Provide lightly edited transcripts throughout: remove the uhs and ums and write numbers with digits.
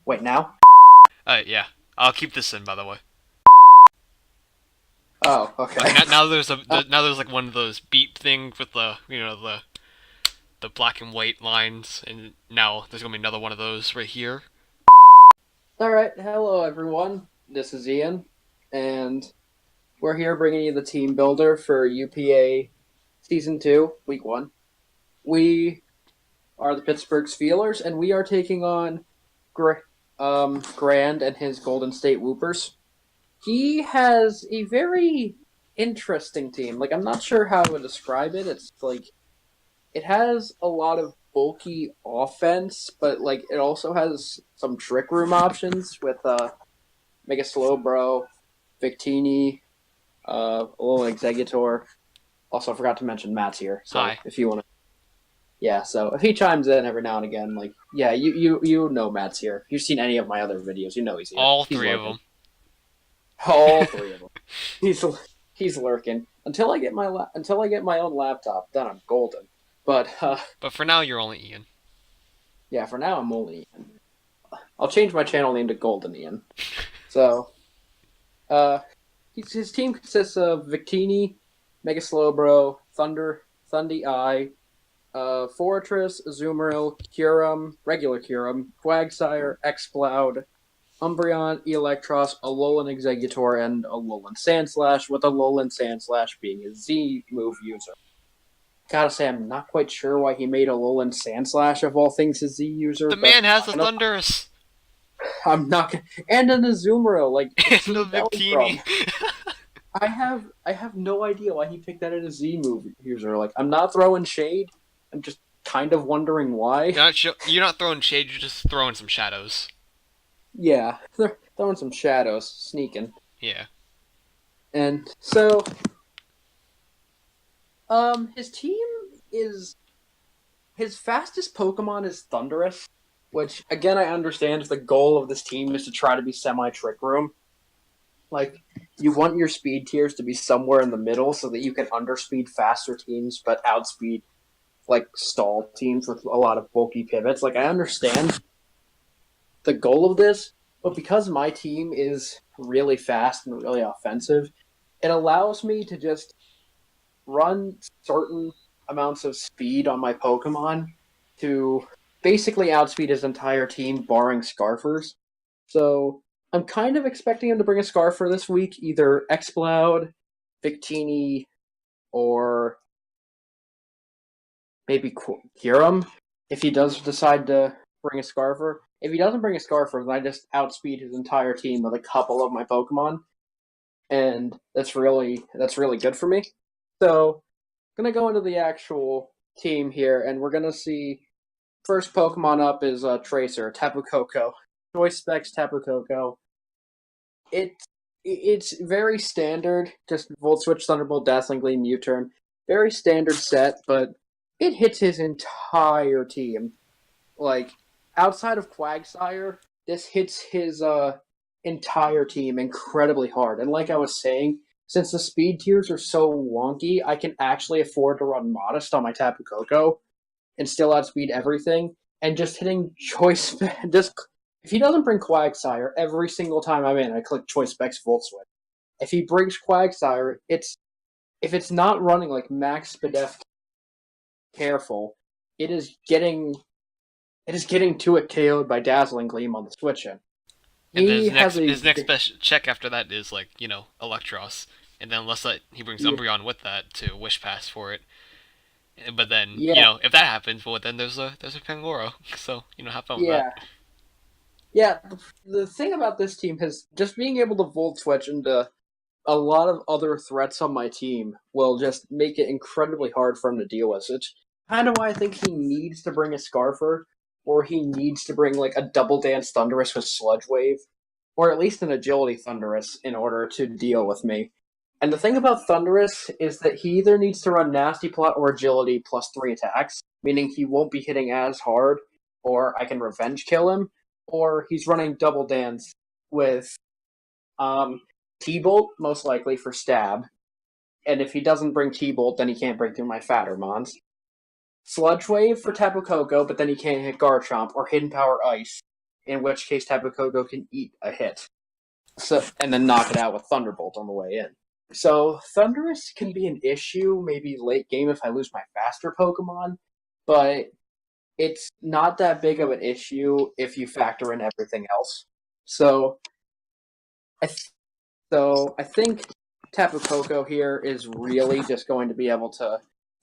Wait, now? Yeah. I'll keep this in, by the way. Oh, Like okay. now there's a Uh, now there's like one of those beep things with the the black and white lines, and now there's gonna be another one of those right here. Alright, hello everyone. This is Ian, and we're here bringing you the team builder for UPA Season 2, Week 1. We are the Pittsburgh Steelers, and we are taking on Grand and his Golden State Whoopers. He has a very interesting team. Like, I'm not sure how to describe it. It's like it has a lot of bulky offense, but like it also has some trick room options with Mega Slowbro, Victini, a little Executor. Also, I forgot to mention Matt's here, so Hi. if you want to, yeah. So if he chimes in every now and again, like yeah, you know Matt's here. If you've seen any of my other videos, you know he's here. All He's three of lurking. them. All three of them. He's he's lurking until I get until I get my own laptop. Then I'm golden. But But for now, you're only Ian. yeah, for now I'm only Ian. I'll change my channel name to Golden Ian. So uh, his team consists of Victini, Mega Slowbro, Thundy Eye, Fortress, Azumarill, Curum, Regular Curum, Quagsire, Exploud, Umbreon, Electros, Alolan Executor, and Alolan Sandslash, with Alolan Sandslash being a Z move user. Gotta say, I'm not quite sure why he made Alolan Sandslash of all things a Z user, The but man has a Thunderous I'm not gonna. And an Azumarill, like and a Team Belly Victini. Drum. I have no idea why he picked that as a Z move user. Like, I'm not throwing shade. I'm just kind of wondering why. You're not throwing shade. You're just throwing some shadows. Yeah, they're throwing some shadows, sneaking. Yeah. And so, his team is his fastest Pokemon is Thundurus, which again I understand if the goal of this team is to try to be semi Trick Room. Like, you want your speed tiers to be somewhere in the middle so that you can underspeed faster teams but outspeed like stall teams with a lot of bulky pivots. Like, I understand the goal of this, but because my team is really fast and really offensive, it allows me to just run certain amounts of speed on my Pokemon to basically outspeed his entire team, barring Scarfers. So I'm kind of expecting him to bring a Scarfer this week, either Exploud, Victini, or maybe Kyurem, if he does decide to bring a Scarfer. If he doesn't bring a Scarfer, then I just outspeed his entire team with a couple of my Pokemon, and that's really good for me. So I'm gonna go into the actual team here, and we're gonna see first Pokemon up is Tracer, Tapu Koko. Choice specs Tapu Koko. It it's very standard, just Volt Switch, Thunderbolt, Dazzling Gleam, U-turn. Very standard set, but it hits his entire team. Like, outside of Quagsire, this hits his entire team incredibly hard. And like I was saying, since the speed tiers are so wonky, I can actually afford to run Modest on my Tapu Koko and still outspeed everything. And just hitting choice, just if he doesn't bring Quagsire, every single time I'm in, I click Choice Specs Volt Switch. If he brings Quagsire, if it's not running like Max Spadef careful, it is getting to it KO'd by Dazzling Gleam on the switch in. And then He has a his next best check after that is like Electros, and then unless he brings yeah, Umbreon with that to Wish Pass for it. But then yeah, if that happens, well then there's a Pangoro. So have fun with that. yeah. Yeah, the thing about this team is just being able to Volt Switch into a lot of other threats on my team will just make it incredibly hard for him to deal with. It's kind of why I think he needs to bring a Scarfer, or he needs to bring like a Double Dance Thunderous with Sludge Wave, or at least an Agility Thunderous in order to deal with me. And the thing about Thunderous is that he either needs to run Nasty Plot or Agility plus 3 attacks, meaning he won't be hitting as hard, or I can Revenge Kill him, or he's running Double Dance with um, T-Bolt, most likely for Stab. And if he doesn't bring T-Bolt, then he can't break through my Fattermons. Sludge Wave for Tapu Koko, but then he can't hit Garchomp, or Hidden Power Ice. in which case Tapu Koko can eat a hit. So and then knock it out with Thunderbolt on the way in. So Thunderous can be an issue maybe late game if I lose my faster Pokemon, but it's not that big of an issue if you factor in everything else. So I think Tapu Koko here is really just going to be able to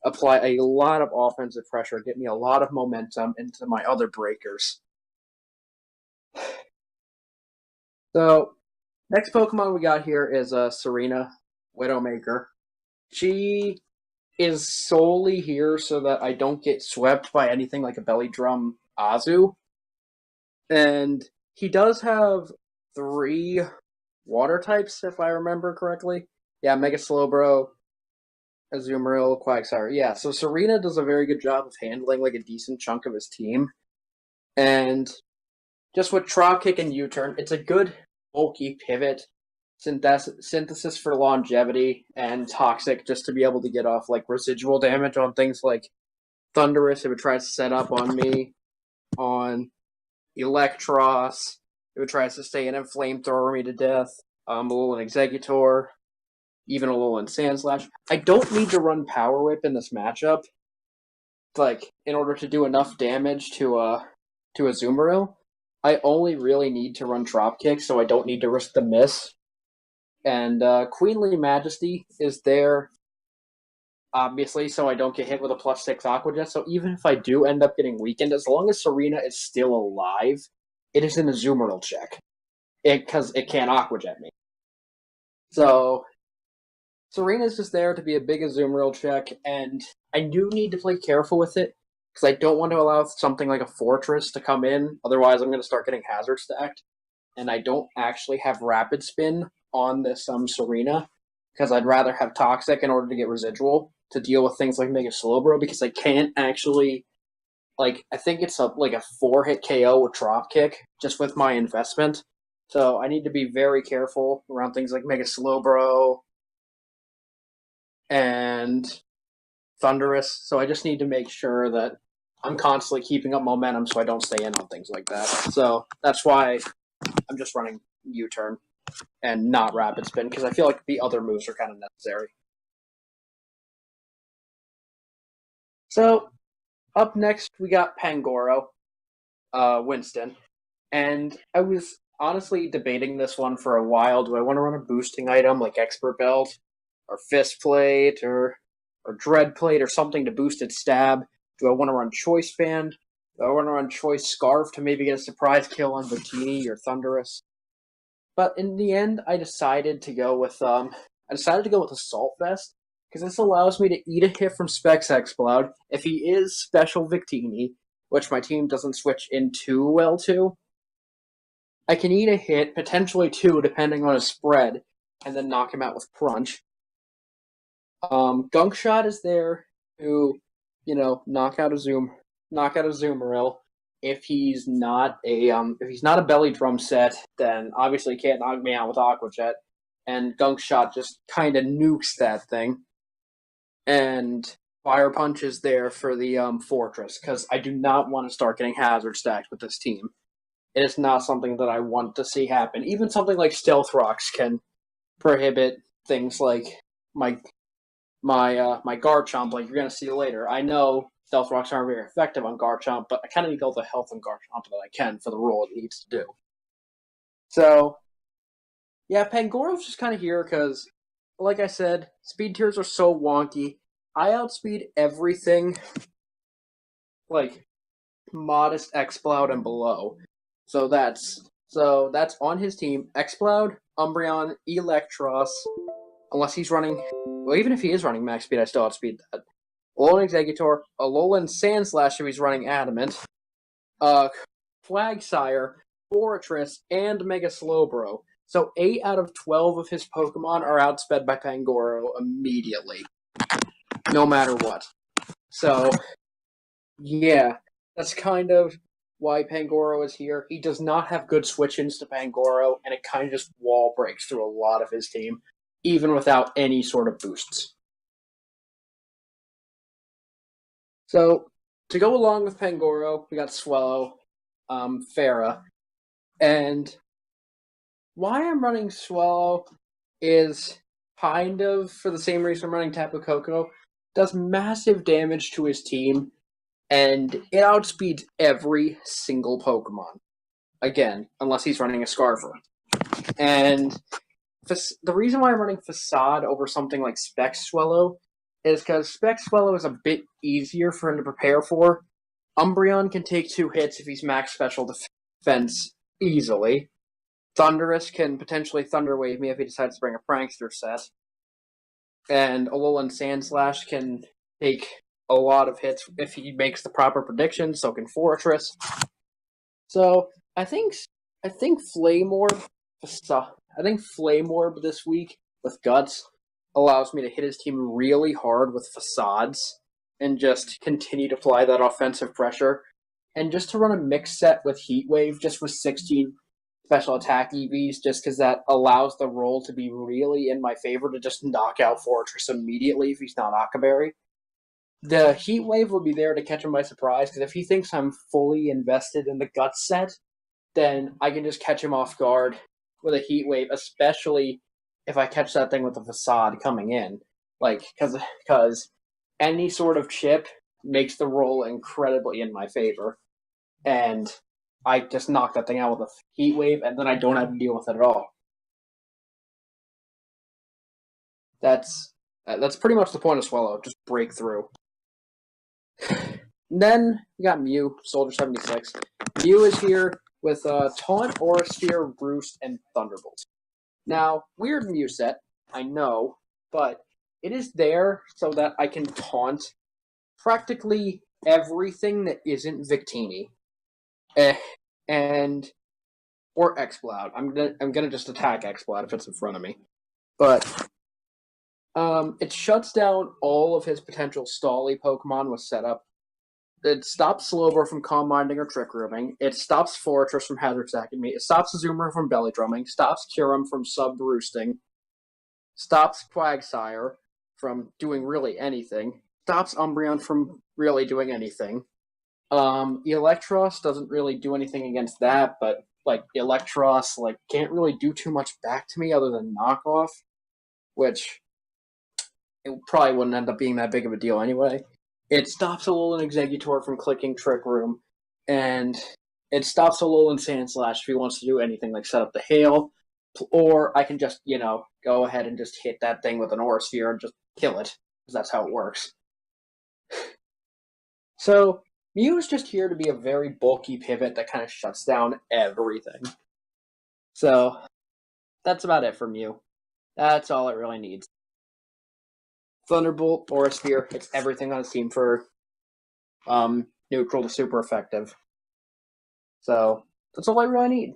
apply a lot of offensive pressure, get me a lot of momentum into my other breakers. So next Pokemon we got here is Serena, Widowmaker. She is solely here so that I don't get swept by anything like a Belly Drum Azu. And he does have 3 water types, if I remember correctly. Yeah, Mega Slowbro, Azumarill, Quagsire. Yeah, so Serena does a very good job of handling like a decent chunk of his team. And just with Drop Kick and U-Turn, it's a good bulky pivot, synthesis for longevity, and Toxic just to be able to get off like residual damage on things like Thunderous if it tries to set up on me, on Electros if it tries to stay in and flamethrower me to death, a little in Executor, even a little in Sandslash. I don't need to run Power Whip in this matchup, like in order to do enough damage to a Azumarill. I only really need to run Dropkick, so I don't need to risk the miss. And Queenly Majesty is there, obviously, so I don't get hit with a +6 Aqua Jet. So even if I do end up getting weakened, as long as Serena is still alive, it is an Azumarill check. Because it can't Aqua Jet me. So Serena's just there to be a big Azumarill check, and I do need to play careful with it, because I don't want to allow something like a Fortress to come in, otherwise I'm going to start getting Hazard stacked. And I don't actually have Rapid Spin on this Serena, because I'd rather have Toxic in order to get Residual to deal with things like Mega Slowbro, because I can't actually, like, I think it's a 4-hit KO with Dropkick, just with my investment. So I need to be very careful around things like Mega Slowbro and Thunderous. So I just need to make sure that I'm constantly keeping up momentum so I don't stay in on things like that. So that's why I'm just running U-Turn and not Rapid Spin, because I feel like the other moves are kind of necessary. So up next, we got Pangoro, Winston. And I was honestly debating this one for a while. Do I want to run a boosting item like Expert Belt or Fist Plate or Dread Plate or something to boost its stab? Do I want to run Choice Band? Do I want to run Choice Scarf to maybe get a surprise kill on Victini or Thunderous? But in the end, I decided to go with Assault Vest, because this allows me to eat a hit from Specs Exploud if he is Special Victini, which my team doesn't switch in too well to. I can eat a hit, potentially 2, depending on his spread, and then knock him out with Crunch. Gunk Shot is there to, knock out a Azumarill. If he's not a Belly Drum set, then obviously he can't knock me out with Aqua Jet, and Gunk Shot just kind of nukes that thing. And Fire Punch is there for the Fortress, because I do not want to start getting Hazard stacked with this team. It is not something that I want to see happen. Even something like Stealth Rocks can prohibit things like my Garchomp, like you're going to see later. I know Stealth Rocks aren't very effective on Garchomp, but I kind of need all the health on Garchomp that I can for the role it needs to do. So, yeah, Pangoro's just kind of here because, like I said, speed tiers are so wonky. I outspeed everything, like, modest Exploud and below. So that's on his team. Exploud, Umbreon, Electros, unless he's running, well, even if he is running max speed, I still outspeed that. Alolan Executor, Alolan Sandslash if he's running Adamant, Quagsire, Fortress, and Mega Slowbro. So 8 out of 12 of his Pokemon are outsped by Pangoro immediately, no matter what. So, yeah, that's kind of why Pangoro is here. He does not have good switch-ins to Pangoro, and it kind of just wall breaks through a lot of his team, even without any sort of boosts. So, to go along with Pangoro, we got Swellow, Farah. And why I'm running Swallow is kind of for the same reason I'm running Tapu Koko. Does massive damage to his team, and it outspeeds every single Pokemon. Again, unless he's running a Scarfer. And the reason why I'm running Facade over something like Spec Swallow is because Spec Swallow is a bit easier for him to prepare for. Umbreon can take 2 hits if he's max special defense easily. Thundurus can potentially Thunder Wave me if he decides to bring a Prankster set. And Alolan Sandslash can take a lot of hits if he makes the proper predictions, so can Fortress. So I think Flame Orb this week with Guts allows me to hit his team really hard with Facades and just continue to apply that offensive pressure. And just to run a mix set with Heat Wave, just with 16 special attack EVs, just because that allows the roll to be really in my favor to just knock out Fortress immediately if he's not Akaberry. The Heat Wave will be there to catch him by surprise, because if he thinks I'm fully invested in the Guts set, then I can just catch him off guard with a Heat Wave, especially if I catch that thing with a Facade coming in. Like, because any sort of chip makes the roll incredibly in my favor. And I just knock that thing out with a Heat Wave, and then I don't have to deal with it at all. That's pretty much the point of Swallow, just break through. Then we got Mew, Soldier 76. Mew is here with Taunt, Aura Sphere, Roost, and Thunderbolt. Now, weird Mew set, I know, but it is there so that I can taunt practically everything that isn't Victini. Or Exploud. I'm gonna just attack Exploud if it's in front of me. But it shuts down all of his potential Stally Pokemon with setup. It stops Slowbro from Calm Minding or Trick Rooming. It stops Fortress from Hazard Sacking me. It stops Azumarill from Belly Drumming. Stops Kyurem from Sub Roosting. Stops Quagsire from doing really anything. Stops Umbreon from really doing anything. Electros doesn't really do anything against that, but like Electros can't really do too much back to me other than knockoff, which it probably wouldn't end up being that big of a deal anyway. It stops Alolan Exeggutor from clicking Trick Room, and it stops Alolan Sandslash if he wants to do anything like set up the Hail, or I can just, go ahead and just hit that thing with an Aura Sphere and just kill it, because that's how it works. So, Mew is just here to be a very bulky pivot that kind of shuts down everything. So, that's about it for Mew. That's all it really needs. Thunderbolt, Aura Sphere, it's everything on his team for neutral to super effective. So, that's all I really need.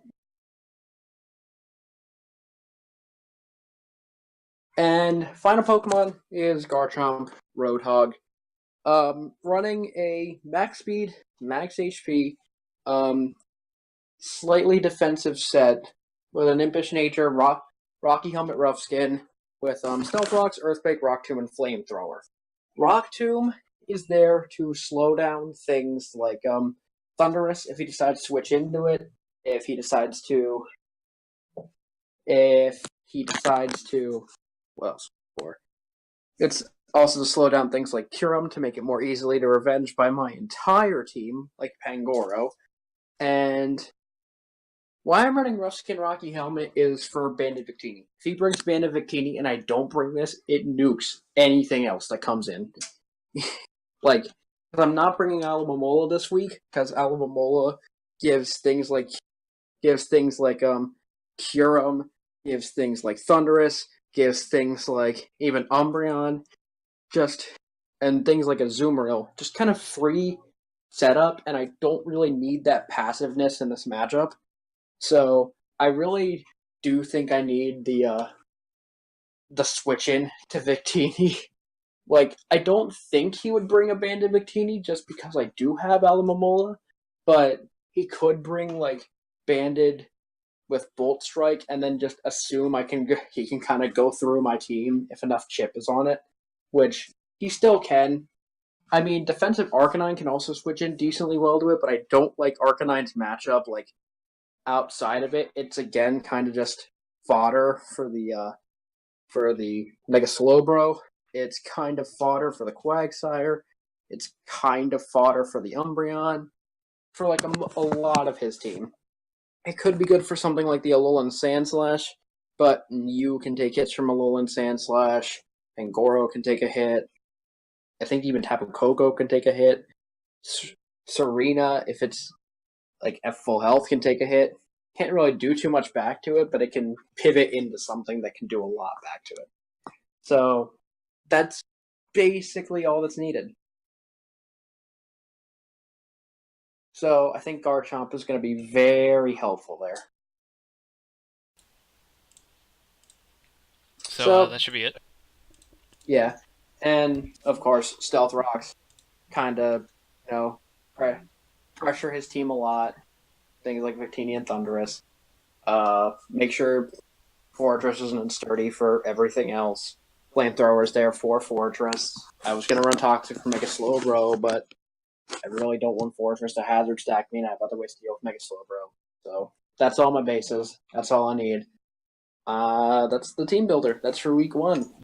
And final Pokemon is Garchomp, Roadhog. Running a max speed, max HP, slightly defensive set with an Impish Nature, Rocky Helmet, Rough Skin, with Stealth Rocks, Earthquake, Rock Tomb, and Flamethrower. Rock Tomb is there to slow down things like Thundurus if he decides to switch into it. If he decides to, what else? It's also to slow down things like Kyurem to make it more easily to revenge by my entire team, like Pangoro. And why I'm running Rough Skin Rocky Helmet is for Banded Victini. If he brings Banded Victini and I don't bring this, it nukes anything else that comes in. Because I'm not bringing Alomomola this week, because Alomomola gives things like Kyurem, gives things like Thundurus, gives things like even Umbreon, and things like Azumarill, just kind of free setup, and I don't really need that passiveness in this matchup. So I really do think I need the switch in to Victini. I don't think he would bring a Banded Victini just because I do have Alomomola, but he could bring Banded with Bolt Strike and then just assume he can kind of go through my team if enough chip is on it, which he still can. I mean, defensive Arcanine can also switch in decently well to it, but I don't like Arcanine's matchup outside of it, it's again kind of just fodder for the Mega Slowbro. It's kind of fodder for the Quagsire. It's kind of fodder for the Umbreon. For like a lot of his team. It could be good for something like the Alolan Sandslash, but you can take hits from Alolan Sandslash, and Goro can take a hit. I think even Tapu Koko can take a hit. Serena, if it's like at full health, can take a hit. Can't really do too much back to it, but it can pivot into something that can do a lot back to it. So that's basically all that's needed. So I think Garchomp is going to be very helpful there. So that should be it. Yeah, and of course, Stealth Rocks kind of, pressure his team a lot. Things like Victini and Thundurus. Make sure Fortress isn't sturdy for everything else. Flamethrower's there for Fortress. I was gonna run Toxic for Mega Slowbro, but I really don't want Fortress to hazard stack me, and I have other ways to deal with Mega Slowbro. So that's all my bases. That's all I need. That's the team builder. That's for week 1.